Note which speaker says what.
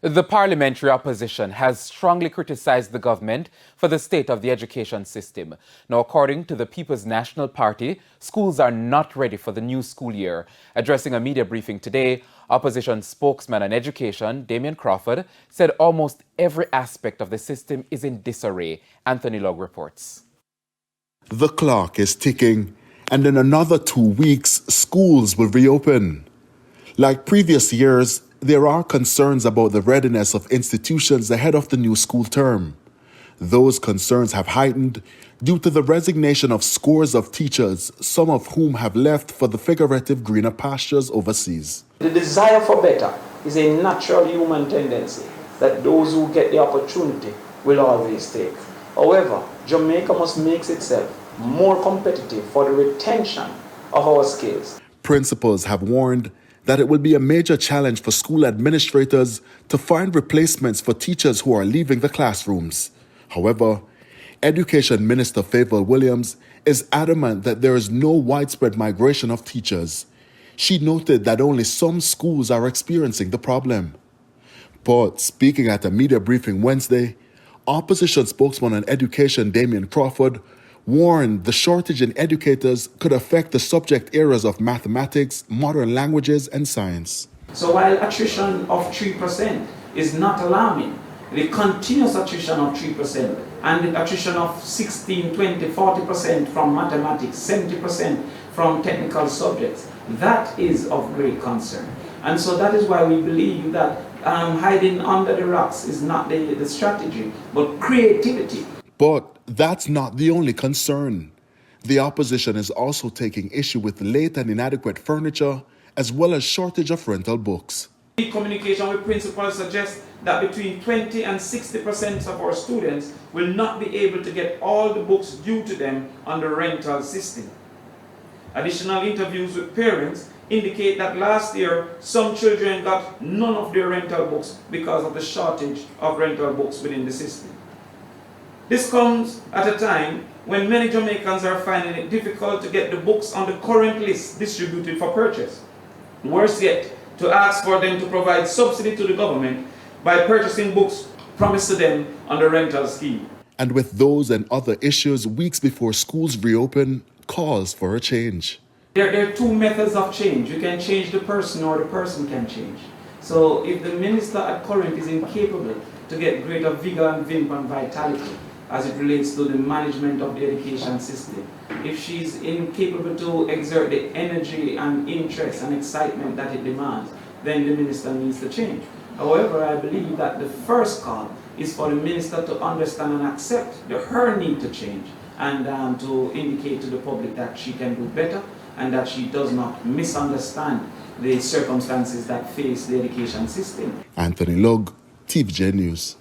Speaker 1: The parliamentary opposition has strongly criticized the government for the state of the education system. Now, according to the People's National Party, schools are not ready for the new school year. Addressing a media briefing today, opposition spokesman on education, Damien Crawford, said almost every aspect of the system is in disarray. Anthony Logg reports.
Speaker 2: The clock is ticking, and in another 2 weeks, schools will reopen. Like previous years, there are concerns about the readiness of institutions ahead of the new school term. Those concerns have heightened due to the resignation of scores of teachers, some of whom have left for the figurative greener pastures overseas.
Speaker 3: The desire for better is a natural human tendency that those who get the opportunity will always take. However, Jamaica must make itself more competitive for the retention of our skills.
Speaker 2: Principals have warned that it will be a major challenge for school administrators to find replacements for teachers who are leaving the classrooms. However, Education Minister Favour Williams is adamant that there is no widespread migration of teachers. She noted that only some schools are experiencing the problem. But speaking at a media briefing Wednesday, opposition spokesman on education Damien Crawford warned the shortage in educators could affect the subject areas of mathematics, modern languages, and science.
Speaker 3: So while attrition of 3% is not alarming, the continuous attrition of 3% and the attrition of 16, 20, 40% from mathematics, 70% from technical subjects, that is of great concern. And so that is why we believe that hiding under the rocks is not the strategy, but creativity.
Speaker 2: But that's not the only concern. The opposition is also taking issue with late and inadequate furniture, as well as shortage of rental books.
Speaker 3: The communication with principals suggests that between 20 and 60% of our students will not be able to get all the books due to them on the rental system. Additional interviews with parents indicate that last year, some children got none of their rental books because of the shortage of rental books within the system. This comes at a time when many Jamaicans are finding it difficult to get the books on the current list distributed for purchase. Worse yet, to ask for them to provide subsidy to the government by purchasing books promised to them on the rental scheme.
Speaker 2: And with those and other issues weeks before schools reopen, calls for a change.
Speaker 3: There are two methods of change. You can change the person or the person can change. So if the minister at current is incapable to get greater vigor and vimp and vitality as it relates to the management of the education system, if she's incapable to exert the energy and interest and excitement that it demands, then the minister needs to change. However, I believe that the first call is for the minister to understand and accept her need to change and to indicate to the public that she can do better and that she does not misunderstand the circumstances that face the education system.
Speaker 2: Anthony Logg, TVJ News.